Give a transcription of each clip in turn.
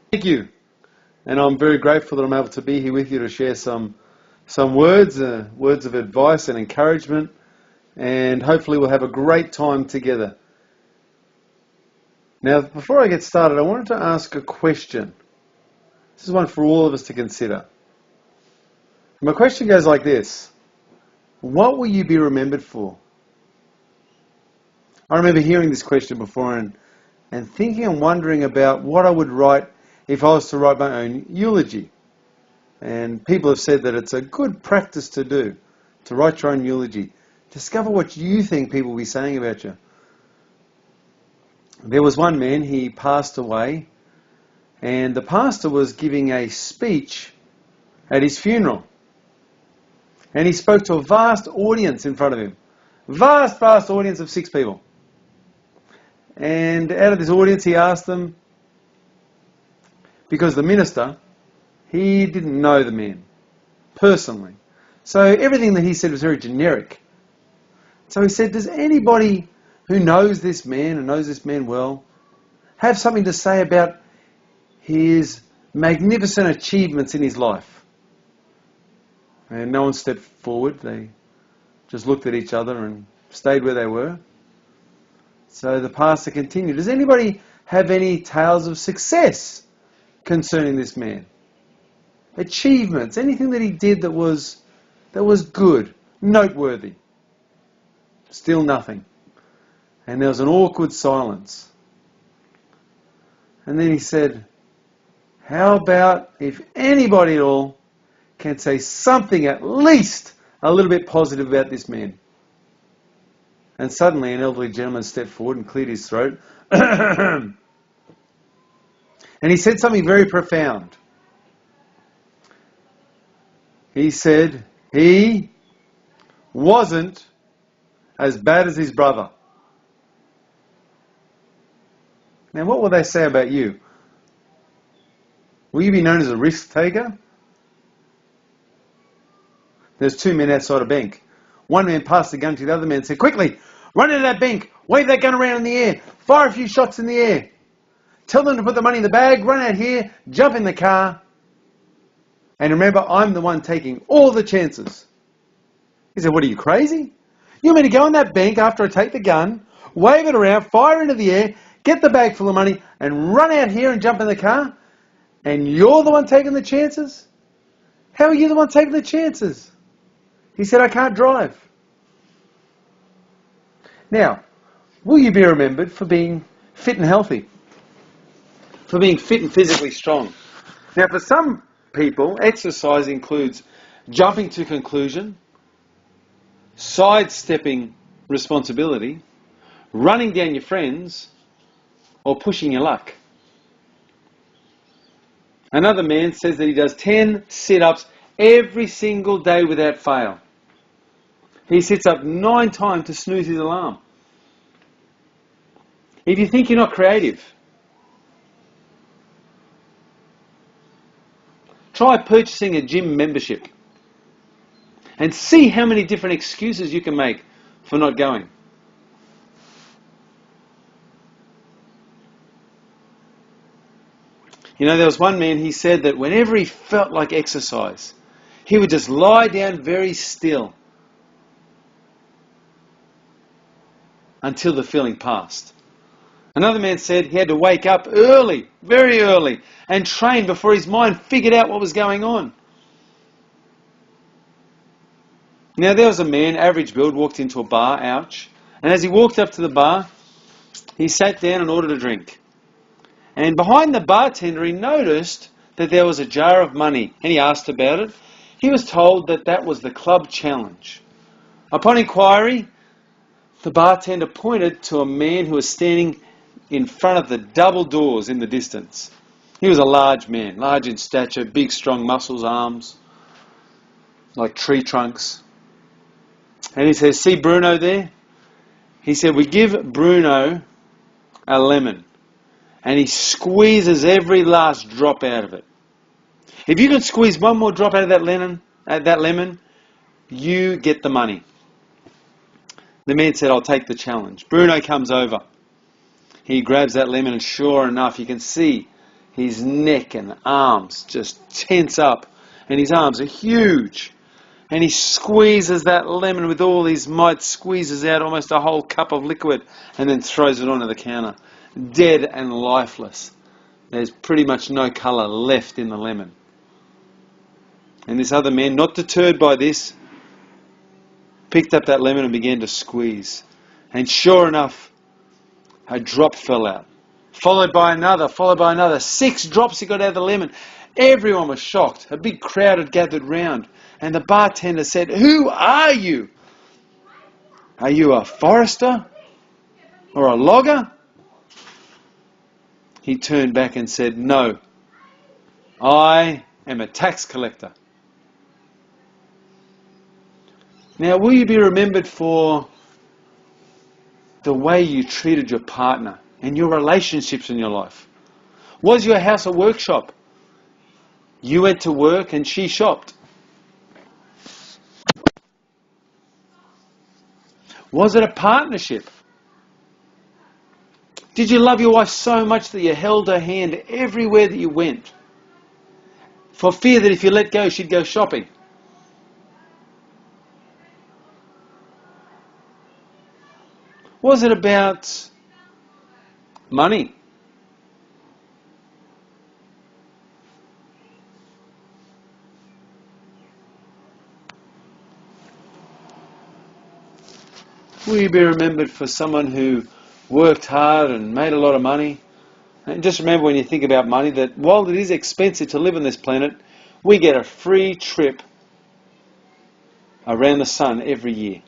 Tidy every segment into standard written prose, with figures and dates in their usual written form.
Thank you. And I'm very grateful that I'm able to be here with you to share some words of advice and encouragement, and hopefully we'll have a great time together. Now, before I get started, I wanted to ask a question. This is one for all of us to consider. My question goes like this: what will you be remembered for? I remember hearing this question before and thinking and wondering about what I would write if I was to write my own eulogy. And people have said that it's a good practice to do, to write your own eulogy. Discover what you think people will be saying about you. There was one man, he passed away, and the pastor was giving a speech at his funeral. And he spoke to a vast audience in front of him. Vast audience of 6 people. And out of this audience he asked them, because the minister, he didn't know the man personally. So everything that he said was very generic. So he said, does anybody who knows this man and knows this man well have something to say about his magnificent achievements in his life? And no one stepped forward. They just looked at each other and stayed where they were. So the pastor continued, does anybody have any tales of success concerning this man? Achievements, anything that he did that was good, noteworthy? Still nothing. And there was an awkward silence. And then he said, how about if anybody at all can say something at least a little bit positive about this man? And suddenly an elderly gentleman stepped forward and cleared his throat. And he said something very profound. He said, he wasn't as bad as his brother. Now, what will they say about you? Will you be known as a risk taker? There's 2 men outside a bank. One man passed the gun to the other man and said, quickly, run into that bank, wave that gun around in the air, fire a few shots in the air. Tell them to put the money in the bag, run out here, jump in the car. And remember, I'm the one taking all the chances. He said, what are you, crazy? You want me to go in that bank after I take the gun, wave it around, fire into the air, get the bag full of money, and run out here and jump in the car? And you're the one taking the chances? How are you the one taking the chances? He said, I can't drive. Now, will you be remembered for being fit and healthy? For being fit and physically strong? Now, for some people, exercise includes jumping to conclusion, sidestepping responsibility, running down your friends, or pushing your luck. Another man says that he does 10 sit-ups every single day without fail. He sits up 9 times to snooze his alarm. If you think you're not creative, try purchasing a gym membership and see how many different excuses you can make for not going. You know, there was one man, he said that whenever he felt like exercise, he would just lie down very still until the feeling passed. Another man said he had to wake up early, very early, and train before his mind figured out what was going on. Now, there was a man, average build, walked into a bar, ouch, and as he walked up to the bar, he sat down and ordered a drink. And behind the bartender, he noticed that there was a jar of money, and he asked about it. He was told that that was the club challenge. Upon inquiry, the bartender pointed to a man who was standing in front of the double doors in the distance. He was a large man, large in stature, big, strong muscles, arms, like tree trunks. And he says, see Bruno there? He said, we give Bruno a lemon. And he squeezes every last drop out of it. If you can squeeze one more drop out of that lemon, you get the money. The man said, I'll take the challenge. Bruno comes over. He grabs that lemon and sure enough, you can see his neck and arms just tense up, and his arms are huge. And he squeezes that lemon with all his might, squeezes out almost a whole cup of liquid, and then throws it onto the counter. Dead and lifeless. There's pretty much no colour left in the lemon. And this other man, not deterred by this, picked up that lemon and began to squeeze. And sure enough, a drop fell out. Followed by another, followed by another. 6 drops he got out of the lemon. Everyone was shocked. A big crowd had gathered round. And the bartender said, "Who are you? Are you a forester? Or a logger?" He turned back and said, "No, I am a tax collector." Now, will you be remembered for the way you treated your partner and your relationships in your life? Was your house a workshop? You went to work and she shopped. Was it a partnership? Did you love your wife so much that you held her hand everywhere that you went, for fear that if you let go, she'd go shopping? Was it about money? Will you be remembered for someone who worked hard and made a lot of money? And just remember, when you think about money, that while it is expensive to live on this planet, we get a free trip around the sun every year.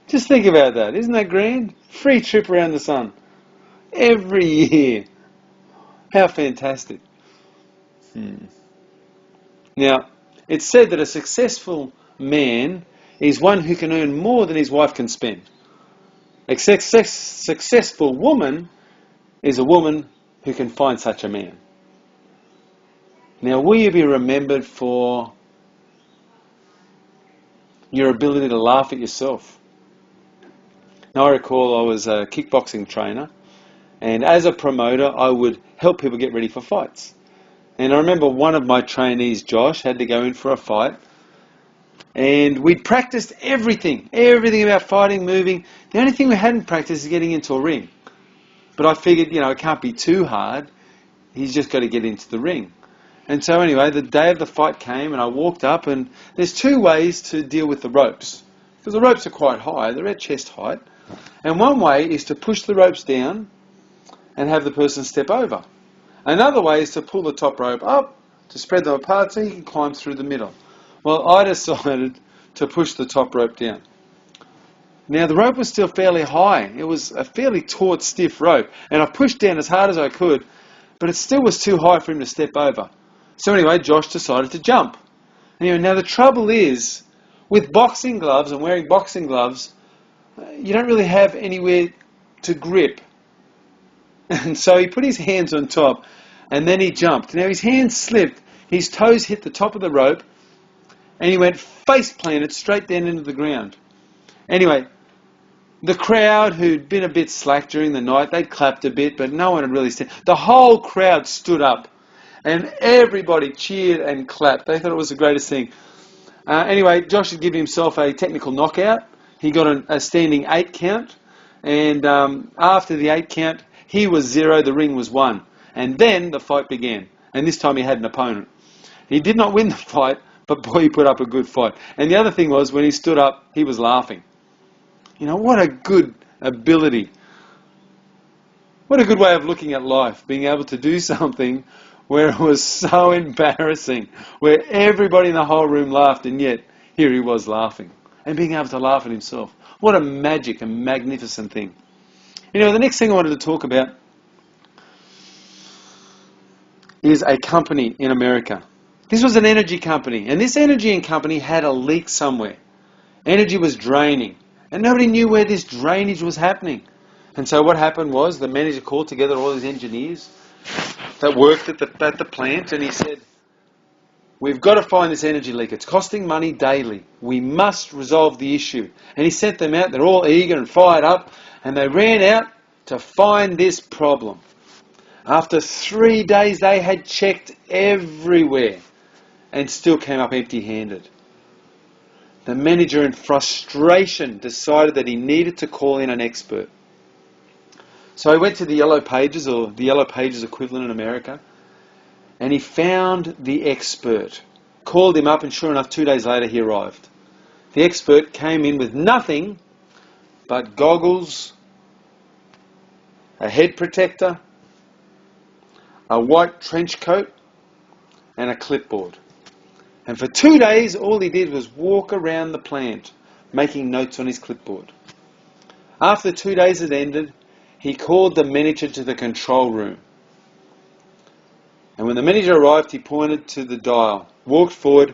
Just think about that. Isn't that grand? Free trip around the sun every year. How fantastic. Now, it's said that a successful man is one who can earn more than his wife can spend. A successful woman is a woman who can find such a man. Now, will you be remembered for your ability to laugh at yourself? Now, I recall I was a kickboxing trainer, and as a promoter, I would help people get ready for fights. And I remember one of my trainees, Josh, had to go in for a fight, and we'd practiced everything about fighting, moving. The only thing we hadn't practiced is getting into a ring. But I figured, it can't be too hard. He's just got to get into the ring. And so anyway, the day of the fight came, and I walked up, and there's 2 ways to deal with the ropes. Because the ropes are quite high, they're at chest height. And one way is to push the ropes down and have the person step over. Another way is to pull the top rope up, to spread them apart so he can climb through the middle. Well, I decided to push the top rope down. Now, the rope was still fairly high. It was a fairly taut, stiff rope. And I pushed down as hard as I could, but it still was too high for him to step over. So anyway, Josh decided to jump. Now the trouble is, with boxing gloves and wearing boxing gloves, you don't really have anywhere to grip. And so he put his hands on top, and then he jumped. Now his hands slipped, his toes hit the top of the rope, and he went face planted straight down into the ground. Anyway, the crowd, who'd been a bit slack during the night, they'd clapped a bit, but no one had really stood. The whole crowd stood up, and everybody cheered and clapped. They thought it was the greatest thing. Anyway, Josh had given himself a technical knockout. He got a standing 8 count, and after the 8 count, he was 0, the ring was 1. And then the fight began, and this time he had an opponent. He did not win the fight, but boy, he put up a good fight. And the other thing was, when he stood up, he was laughing. What a good ability. What a good way of looking at life, being able to do something where it was so embarrassing, where everybody in the whole room laughed, and yet here he was laughing. And being able to laugh at himself. What a magic and magnificent thing. The next thing I wanted to talk about is a company in America. This was an energy company, and this energy company had a leak somewhere. Energy was draining, and nobody knew where this drainage was happening. And so what happened was, the manager called together all his engineers that worked at the plant, and he said, "We've got to find this energy leak. It's costing money daily. We must resolve the issue." And he sent them out. They're all eager and fired up. And they ran out to find this problem. After 3 days, they had checked everywhere and still came up empty-handed. The manager, in frustration, decided that he needed to call in an expert. So he went to the Yellow Pages, or the Yellow Pages equivalent in America, and he found the expert. Called him up, and sure enough, 2 days later he arrived. The expert came in with nothing but goggles, a head protector, a white trench coat, and a clipboard. And for 2 days, all he did was walk around the plant, making notes on his clipboard. After 2 days had ended, he called the manager to the control room. And when the manager arrived, he pointed to the dial, walked forward,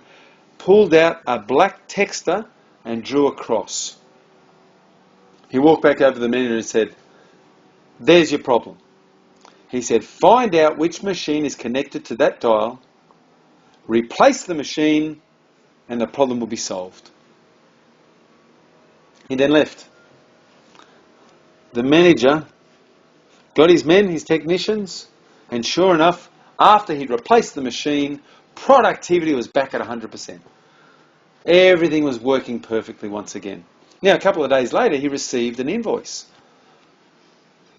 pulled out a black texter, and drew a cross. He walked back over to the manager and said, "There's your problem." He said, "Find out which machine is connected to that dial, replace the machine, and the problem will be solved." He then left. The manager got his men, his technicians, and sure enough, after he'd replaced the machine, productivity was back at 100%. Everything was working perfectly once again. Now, a couple of days later, he received an invoice.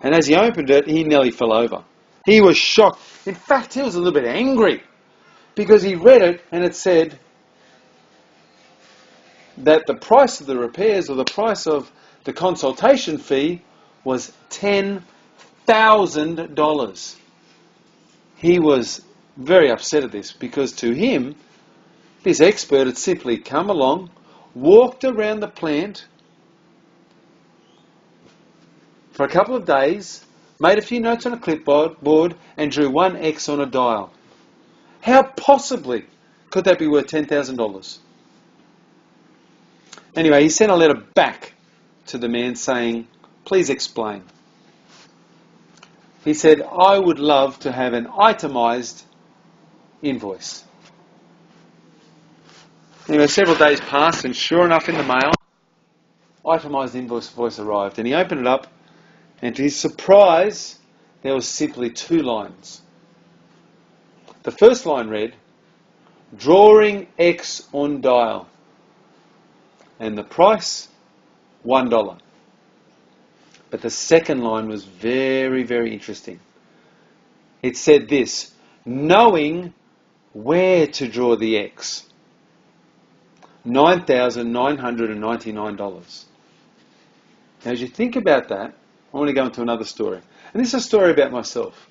And as he opened it, he nearly fell over. He was shocked. In fact, he was a little bit angry because he read it and it said that the price of the repairs, or the price of the consultation fee, was $10,000. He was very upset at this because to him, this expert had simply come along, walked around the plant for a couple of days, made a few notes on a clipboard, and drew one X on a dial. How possibly could that be worth $10,000? Anyway, he sent a letter back to the man saying, "Please explain." He said, "I would love to have an itemised invoice." Anyway, several days passed, and sure enough, in the mail, itemised invoice arrived. And he opened it up, and to his surprise, there was simply 2 lines. The first line read, "Drawing X on dial." And the price, $1. But the second line was very, very interesting. It said this, "Knowing where to draw the X, $9,999. Now, as you think about that, I want to go into another story. And this is a story about myself.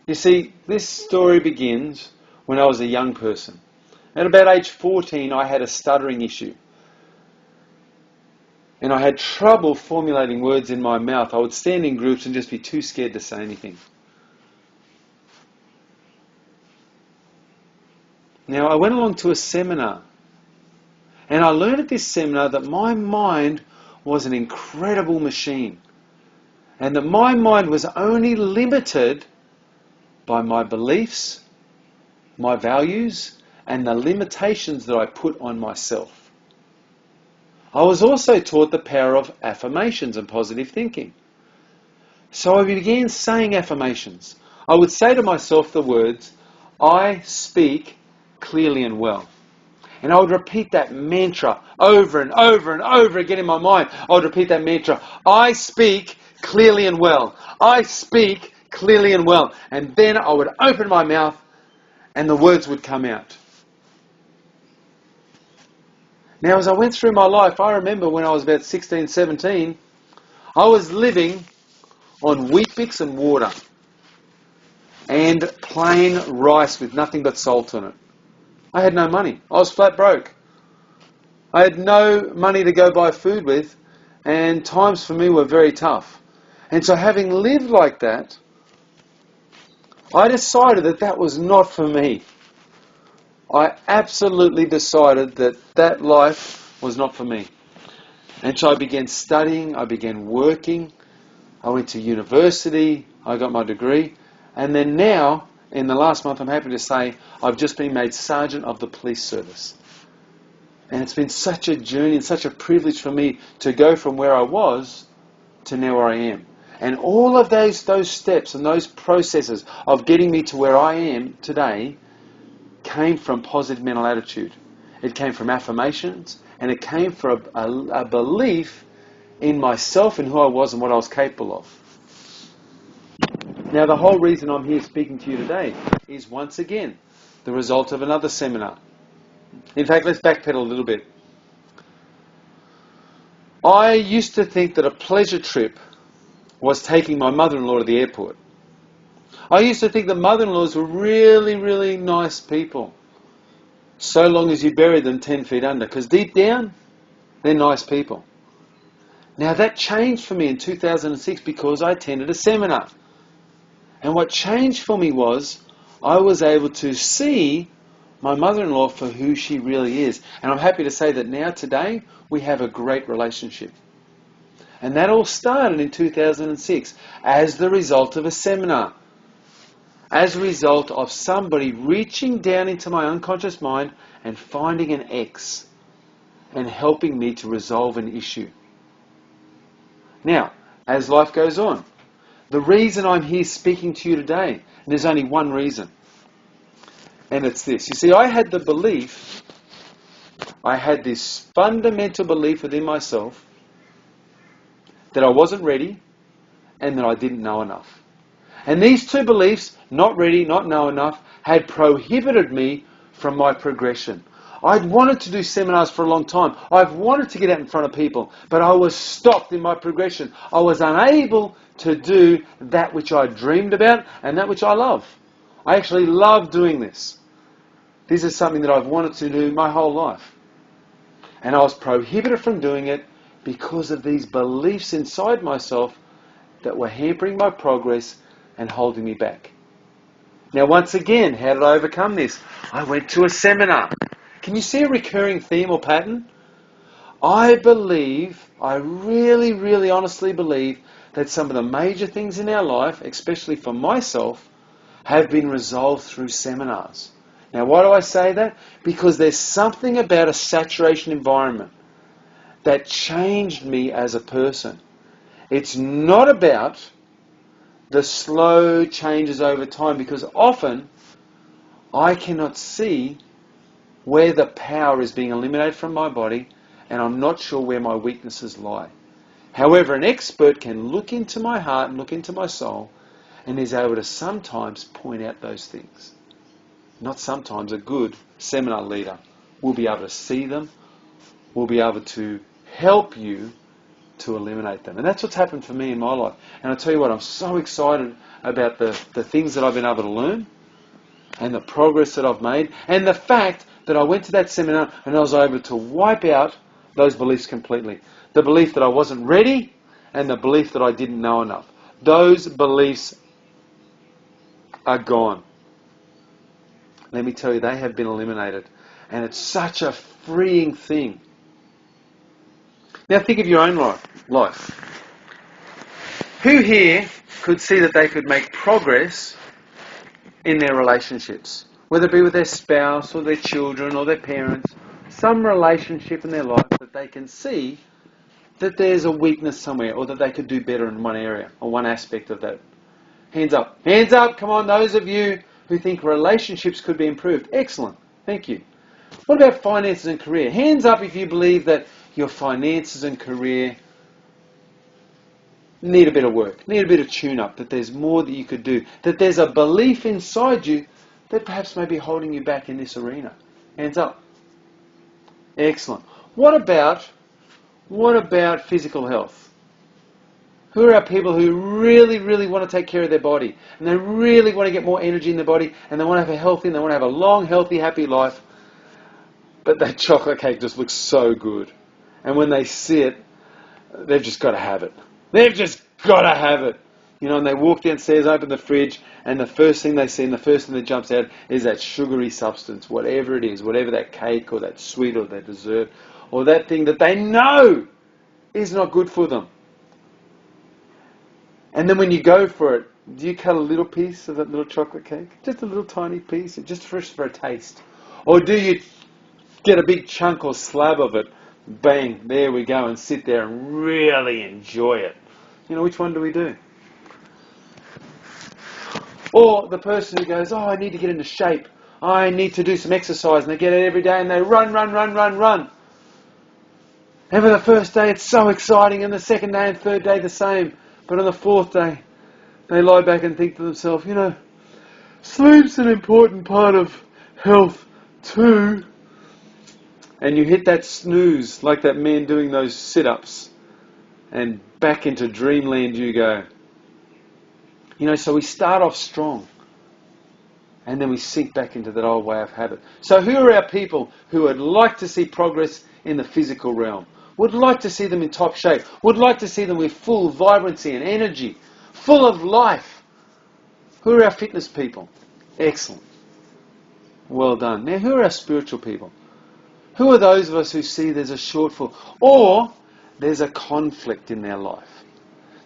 You see, this story begins when I was a young person. At about age 14, I had a stuttering issue. And I had trouble formulating words in my mouth. I would stand in groups and just be too scared to say anything. Now, I went along to a seminar. And I learned at this seminar that my mind was an incredible machine. And that my mind was only limited by my beliefs, my values, and the limitations that I put on myself. I was also taught the power of affirmations and positive thinking. So I began saying affirmations. I would say to myself the words, "I speak clearly and well." And I would repeat that mantra over and over and over again in my mind. I would repeat that mantra, "I speak clearly and well. I speak clearly and well." And then I would open my mouth and the words would come out. Now, as I went through my life, I remember when I was about 16, 17, I was living on Weet-Bix and water and plain rice with nothing but salt on it. I had no money. I was flat broke. I had no money to go buy food with, and times for me were very tough. And so having lived like that, I decided that that was not for me. I absolutely decided that that life was not for me. And so I began studying, I began working, I went to university, I got my degree, and then now, in the last month, I'm happy to say, I've just been made Sergeant of the Police Service. And it's been such a journey and such a privilege for me to go from where I was to now where I am. And all of those steps and those processes of getting me to where I am today came from positive mental attitude. It came from affirmations, and it came from a belief in myself and who I was and what I was capable of. Now, the whole reason I'm here speaking to you today is once again the result of another seminar. In fact, let's backpedal a little bit. I used to think that a pleasure trip was taking my mother-in-law to the airport. I used to think that mother-in-laws were really, really nice people, so long as you bury them 10 feet under, because deep down, they're nice people. Now, that changed for me in 2006 because I attended a seminar. And what changed for me was I was able to see my mother-in-law for who she really is. And I'm happy to say that now, today, we have a great relationship. And that all started in 2006 as the result of a seminar. As a result of somebody reaching down into my unconscious mind and finding an X and helping me to resolve an issue. Now, as life goes on, the reason I'm here speaking to you today, and there's only one reason, and it's this. You see, I had this fundamental belief within myself that I wasn't ready and that I didn't know enough. And these two beliefs, not ready, not know enough, had prohibited me from my progression. I'd wanted to do seminars for a long time. I've wanted to get out in front of people, but I was stopped in my progression. I was unable to do that which I dreamed about and that which I love. I actually love doing this. This is something that I've wanted to do my whole life. And I was prohibited from doing it because of these beliefs inside myself that were hampering my progress and holding me back. Now, once again, how did I overcome this? I went to a seminar. Can you see a recurring theme or pattern? I really, really honestly believe that some of the major things in our life, especially for myself, have been resolved through seminars. Now, why do I say that? Because there's something about a saturation environment that changed me as a person. It's not about the slow changes over time, because often I cannot see where the power is being eliminated from my body, and I'm not sure where my weaknesses lie. However, an expert can look into my heart and look into my soul and is able to sometimes point out those things. Not sometimes, a good seminar leader will be able to see them, will be able to help you to eliminate them. And that's what's happened for me in my life. And I'll tell you what, I'm so excited about the things that I've been able to learn and the progress that I've made and the fact that I went to that seminar and I was able to wipe out those beliefs completely. The belief that I wasn't ready and the belief that I didn't know enough. Those beliefs are gone. Let me tell you, they have been eliminated. And it's such a freeing thing. Now think of your own life. Who here could see that they could make progress in their relationships? Whether it be with their spouse or their children or their parents. Some relationship in their life that they can see that there's a weakness somewhere or that they could do better in one area or one aspect of that. Hands up. Hands up. Come on, those of you who think relationships could be improved. Excellent. Thank you. What about finances and career? Hands up if you believe that your finances and career need a bit of work, need a bit of tune-up, that there's more that you could do, that there's a belief inside you that perhaps may be holding you back in this arena. Hands up. Excellent. What about physical health? Who are our people who really, really want to take care of their body and they really want to get more energy in their body and they want to have a healthy and they want to have a long, healthy, happy life, but that chocolate cake just looks so good. And when they see it, they've just got to have it. They've just got to have it. You know, and they walk downstairs, open the fridge, and the first thing they see and the first thing that jumps out is that sugary substance, whatever it is, whatever that cake or that sweet or that dessert or that thing that they know is not good for them. And then when you go for it, do you cut a little piece of that little chocolate cake? Just a little tiny piece, just for a taste? Or do you get a big chunk or slab of it, bang, there we go, and sit there and really enjoy it? You know, which one do we do? Or the person who goes, I need to get into shape. I need to do some exercise. And they get it every day and they run, run, run, run, run. And for the first day it's so exciting, and the second day and third day the same. But on the fourth day, they lie back and think to themselves, sleep's an important part of health too. And you hit that snooze like that man doing those sit-ups. And back into dreamland you go. So we start off strong. And then we sink back into that old way of habit. So who are our people who would like to see progress in the physical realm? Would like to see them in top shape? Would like to see them with full vibrancy and energy? Full of life? Who are our fitness people? Excellent. Well done. Now who are our spiritual people? Who are those of us who see there's a shortfall or there's a conflict in their life?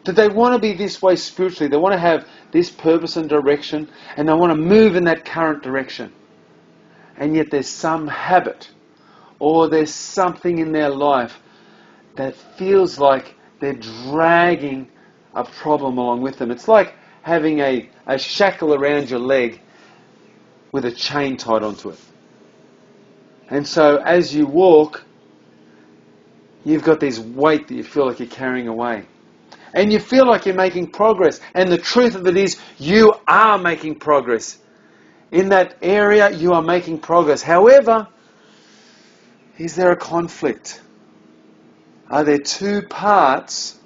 That they want to be this way spiritually. They want to have this purpose and direction, and they want to move in that current direction. And yet there's some habit or there's something in their life that feels like they're dragging a problem along with them. It's like having a shackle around your leg with a chain tied onto it. And so as you walk, you've got this weight that you feel like you're carrying away. And you feel like you're making progress. And the truth of it is, you are making progress. In that area, you are making progress. However, is there a conflict? Are there two parts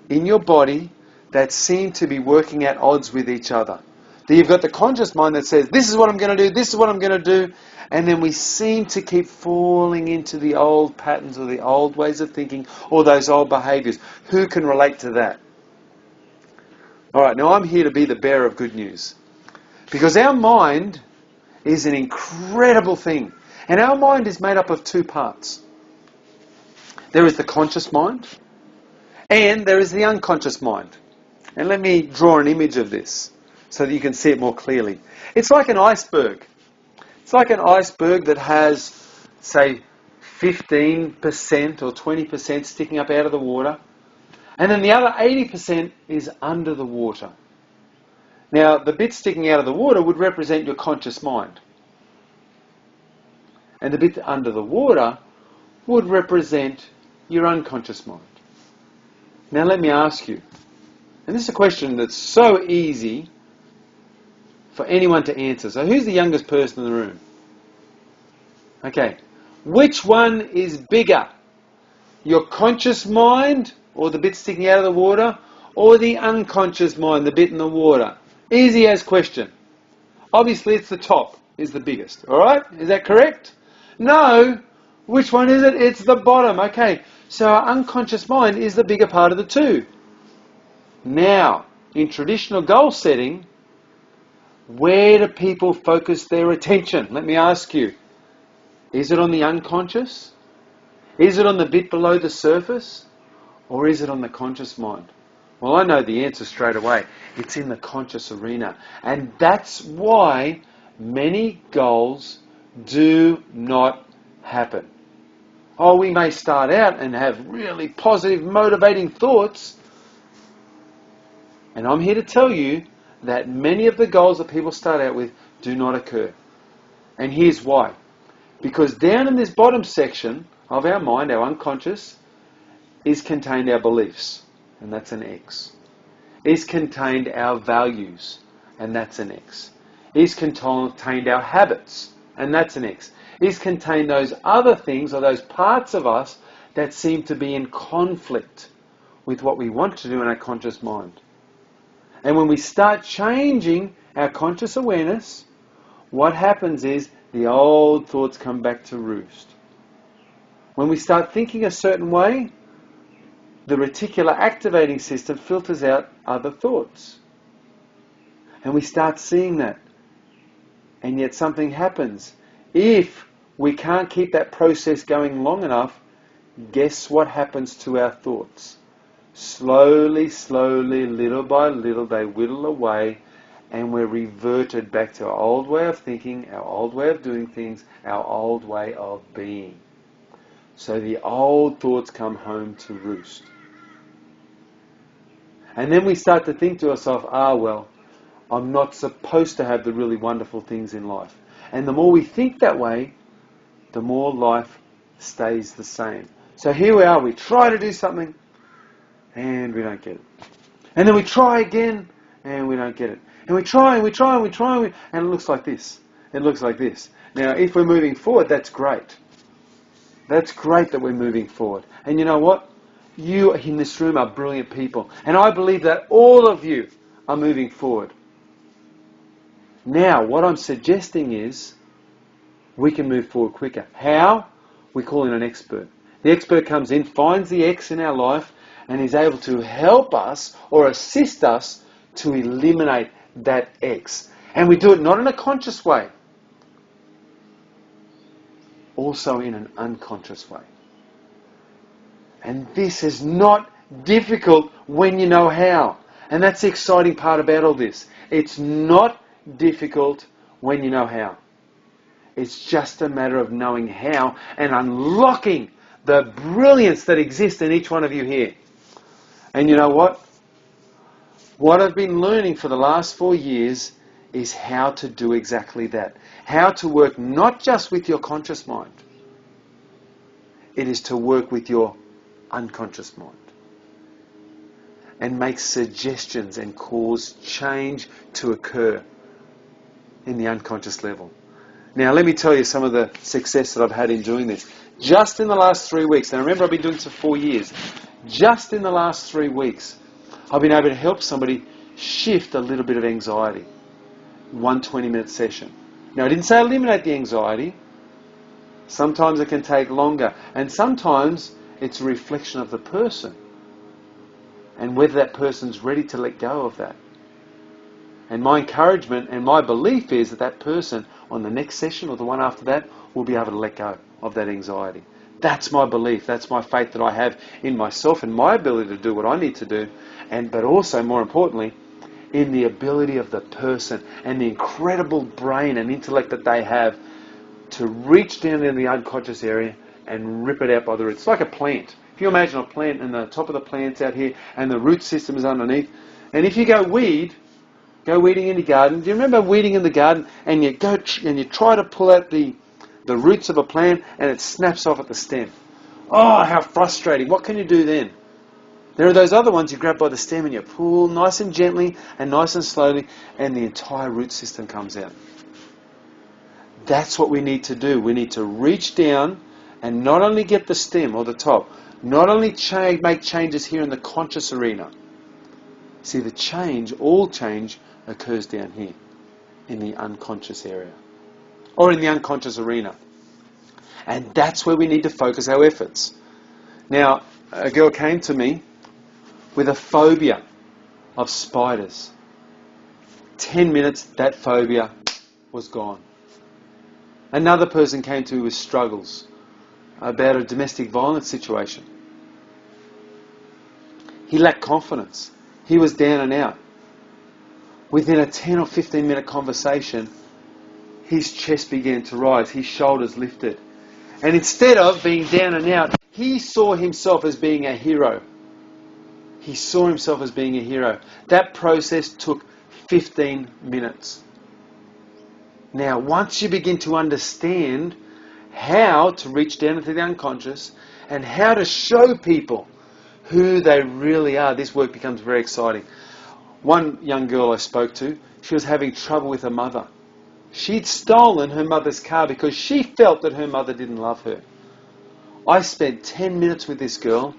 in your body that seem to be working at odds with each other? That you've got the conscious mind that says, this is what I'm going to do, this is what I'm going to do. And then we seem to keep falling into the old patterns or the old ways of thinking or those old behaviours. Who can relate to that? Alright, now I'm here to be the bearer of good news. Because our mind is an incredible thing. And our mind is made up of two parts. There is the conscious mind and there is the unconscious mind. And let me draw an image of this so that you can see it more clearly. It's like an iceberg. It's like an iceberg that has, say, 15% or 20% sticking up out of the water. And then the other 80% is under the water. Now, the bit sticking out of the water would represent your conscious mind. And the bit under the water would represent your unconscious mind. Now, let me ask you, and this is a question that's so easy for anyone to answer. So who's the youngest person in the room? Okay. Which one is bigger? Your conscious mind, or the bit sticking out of the water, or the unconscious mind, the bit in the water? Easy as question. Obviously it's the top is the biggest. Alright? Is that correct? No. Which one is it? It's the bottom. Okay. So our unconscious mind is the bigger part of the two. Now, in traditional goal setting, where do people focus their attention? Let me ask you. Is it on the unconscious? Is it on the bit below the surface? Or is it on the conscious mind? Well, I know the answer straight away. It's in the conscious arena. And that's why many goals do not happen. Oh, we may start out and have really positive, motivating thoughts. And I'm here to tell you that many of the goals that people start out with do not occur. And here's why. Because down in this bottom section of our mind, our unconscious, is contained our beliefs, and that's an X. Is contained our values, and that's an X. Is contained our habits, and that's an X. Is contained those other things or those parts of us that seem to be in conflict with what we want to do in our conscious mind. And when we start changing our conscious awareness, what happens is the old thoughts come back to roost. When we start thinking a certain way, the reticular activating system filters out other thoughts. And we start seeing that. And yet something happens. If we can't keep that process going long enough, guess what happens to our thoughts? Slowly, slowly, little by little, they whittle away, and we're reverted back to our old way of thinking, our old way of doing things, our old way of being. So the old thoughts come home to roost. And then we start to think to ourselves, well, I'm not supposed to have the really wonderful things in life. And the more we think that way, the more life stays the same. So here we are, we try to do something, and we don't get it. And then we try again, and we don't get it. And we try, and we try, and we try, and it looks like this. It looks like this. Now, if we're moving forward, that's great. That's great that we're moving forward. And you know what? You in this room are brilliant people. And I believe that all of you are moving forward. Now, what I'm suggesting is we can move forward quicker. How? We call in an expert. The expert comes in, finds the X in our life, and is able to help us or assist us to eliminate that X. And we do it not in a conscious way, also in an unconscious way. And this is not difficult when you know how. And that's the exciting part about all this. It's not difficult when you know how. It's just a matter of knowing how and unlocking the brilliance that exists in each one of you here. And you know what? What I've been learning for the last 4 years is how to do exactly that. How to work not just with your conscious mind. It is to work with your unconscious mind. And make suggestions and cause change to occur in the unconscious level. Now, let me tell you some of the success that I've had in doing this. Just in the last 3 weeks, and remember I've been doing this for 4 years, just in the last 3 weeks, I've been able to help somebody shift a little bit of anxiety. 1 20-minute session. Now, I didn't say eliminate the anxiety. Sometimes it can take longer, and sometimes it's a reflection of the person and whether that person's ready to let go of that. And my encouragement and my belief is that that person on the next session or the one after that will be able to let go of that anxiety. That's my belief. That's my faith that I have in myself and my ability to do what I need to do. But also, more importantly, in the ability of the person and the incredible brain and intellect that they have to reach down in the unconscious area and rip it out by the roots. It's like a plant. If you imagine a plant and the top of the plant's out here and the root system is underneath. And if you go weeding in the garden. Do you remember weeding in the garden and you go and you try to pull out the roots of a plant and it snaps off at the stem? Oh, how frustrating. What can you do then? There are those other ones you grab by the stem and you pull nice and gently and nice and slowly and the entire root system comes out. That's what we need to do. We need to reach down and not only get the stem or the top, not only make changes here in the conscious arena. See, all change occurs down here in the unconscious area or in the unconscious arena. And that's where we need to focus our efforts. Now, a girl came to me with a phobia of spiders. 10 minutes, that phobia was gone. Another person came to me with struggles about a domestic violence situation. He lacked confidence. He was down and out. Within a 10 or 15 minute conversation, his chest began to rise, his shoulders lifted. And instead of being down and out, he saw himself as being a hero. He saw himself as being a hero. That process took 15 minutes. Now, once you begin to understand how to reach down into the unconscious and how to show people who they really are, this work becomes very exciting. One young girl I spoke to, she was having trouble with her mother. She'd stolen her mother's car because she felt that her mother didn't love her. I spent 10 minutes with this girl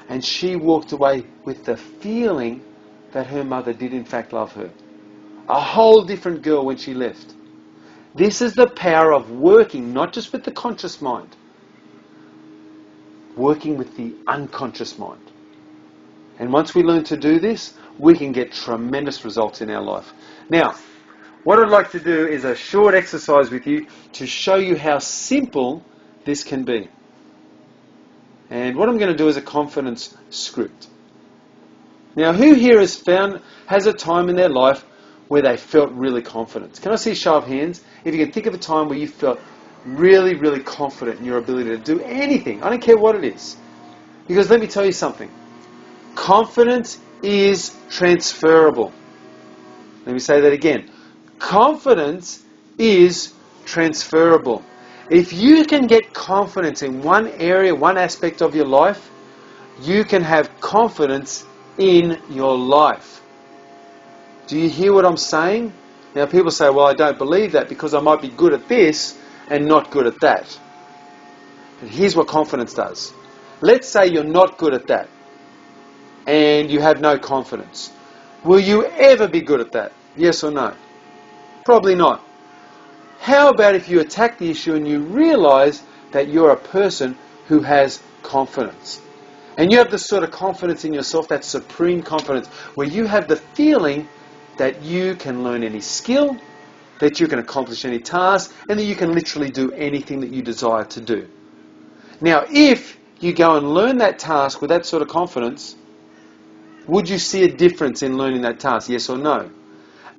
and she walked away with the feeling that her mother did in fact love her. A whole different girl when she left. This is the power of working not just with the conscious mind, working with the unconscious mind. And once we learn to do this, we can get tremendous results in our life. Now, what I'd like to do is a short exercise with you to show you how simple this can be. And what I'm going to do is a confidence script. Now, who here has a time in their life where they felt really confident? Can I see a show of hands? If you can think of a time where you felt really, really confident in your ability to do anything. I don't care what it is. Because let me tell you something. Confidence is transferable. Let me say that again. Confidence is transferable. If you can get confidence in one area, one aspect of your life, you can have confidence in your life. Do you hear what I'm saying? Now people say, well, I don't believe that because I might be good at this and not good at that. But here's what confidence does. Let's say you're not good at that and you have no confidence. Will you ever be good at that? Yes or no? Probably not. How about if you attack the issue and you realize that you're a person who has confidence? And you have this sort of confidence in yourself, that supreme confidence, where you have the feeling that you can learn any skill, that you can accomplish any task, and that you can literally do anything that you desire to do. Now, if you go and learn that task with that sort of confidence, would you see a difference in learning that task? Yes or no?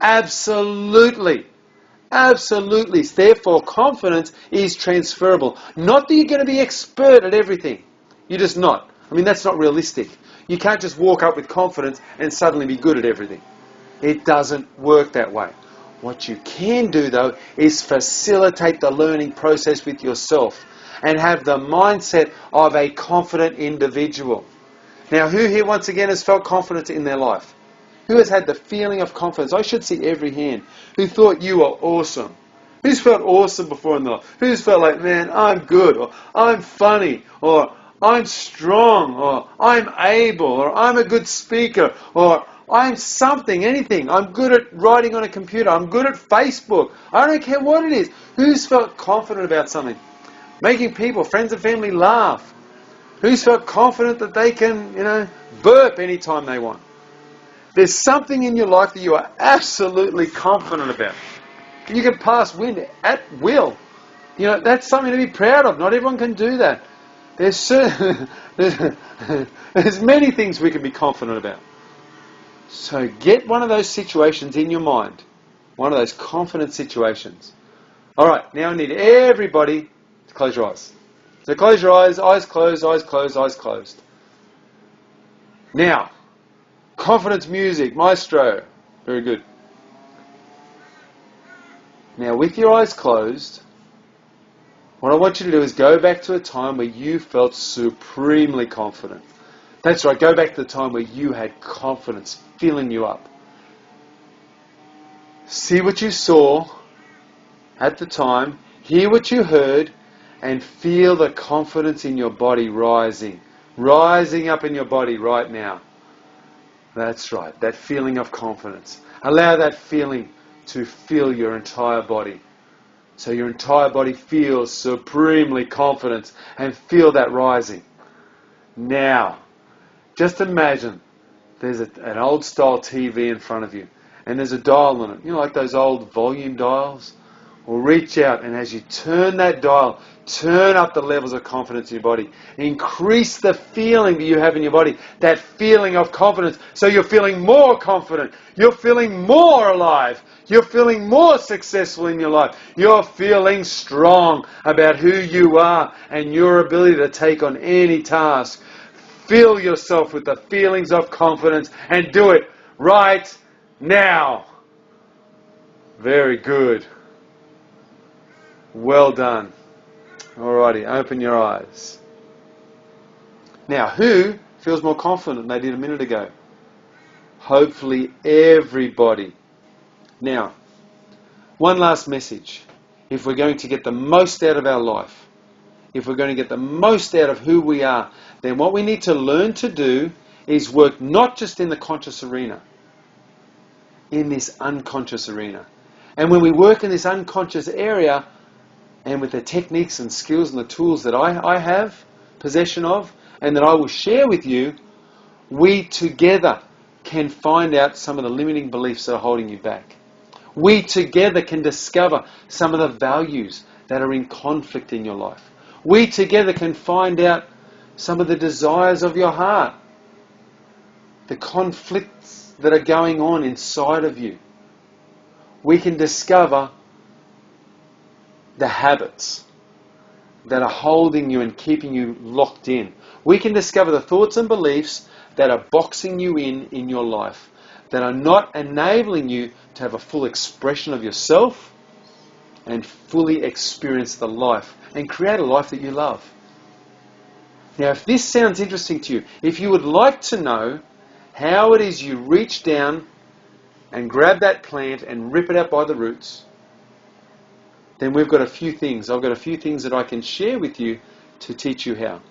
Absolutely. Absolutely. Therefore, confidence is transferable. Not that you're going to be expert at everything. You're just not. I mean, that's not realistic. You can't just walk up with confidence and suddenly be good at everything. It doesn't work that way. What you can do, though, is facilitate the learning process with yourself and have the mindset of a confident individual. Now, who here once again has felt confident in their life? Who has had the feeling of confidence? I should see every hand. Who thought you were awesome? Who's felt awesome before in their life? Who's felt like, man, I'm good, or I'm funny, or I'm strong, or I'm able, or I'm a good speaker, or I'm something, anything. I'm good at writing on a computer. I'm good at Facebook. I don't care what it is. Who's felt confident about something? Making people, friends and family laugh. Who's felt confident that they can, burp anytime they want? There's something in your life that you are absolutely confident about. You can pass wind at will. That's something to be proud of. Not everyone can do that. There's many things we can be confident about. So get one of those situations in your mind. One of those confident situations. All right, now I need everybody to close your eyes. So close your eyes closed, eyes closed, eyes closed. Now, confidence music, maestro. Very good. Now, with your eyes closed, what I want you to do is go back to a time where you felt supremely confident. That's right, go back to the time where you had confidence filling you up. See what you saw at the time, hear what you heard, and feel the confidence in your body rising up in your body right now. That's right, that feeling of confidence. Allow that feeling to fill your entire body. So your entire body feels supremely confident and feel that rising. Now, just imagine there's an old style TV in front of you and there's a dial on it. Like those old volume dials? Well, reach out and as you turn that dial, turn up the levels of confidence in your body. Increase the feeling that you have in your body, that feeling of confidence. So you're feeling more confident. You're feeling more alive. You're feeling more successful in your life. You're feeling strong about who you are and your ability to take on any task. Fill yourself with the feelings of confidence and do it right now. Very good. Well done. Alrighty, open your eyes. Now, who feels more confident than they did a minute ago? Hopefully everybody. Now, one last message. If we're going to get the most out of our life, if we're going to get the most out of who we are, then what we need to learn to do is work not just in the conscious arena, in this unconscious arena. And when we work in this unconscious area, and with the techniques and skills and the tools that I have possession of, and that I will share with you, we together can find out some of the limiting beliefs that are holding you back. We together can discover some of the values that are in conflict in your life. We together can find out some of the desires of your heart, the conflicts that are going on inside of you. We can discover the habits that are holding you and keeping you locked in. We can discover the thoughts and beliefs that are boxing you in your life. that are not enabling you to have a full expression of yourself and fully experience the life and create a life that you love. Now, if this sounds interesting to you, if you would like to know how it is you reach down and grab that plant and rip it out by the roots, then we've got a few things. I've got a few things that I can share with you to teach you how.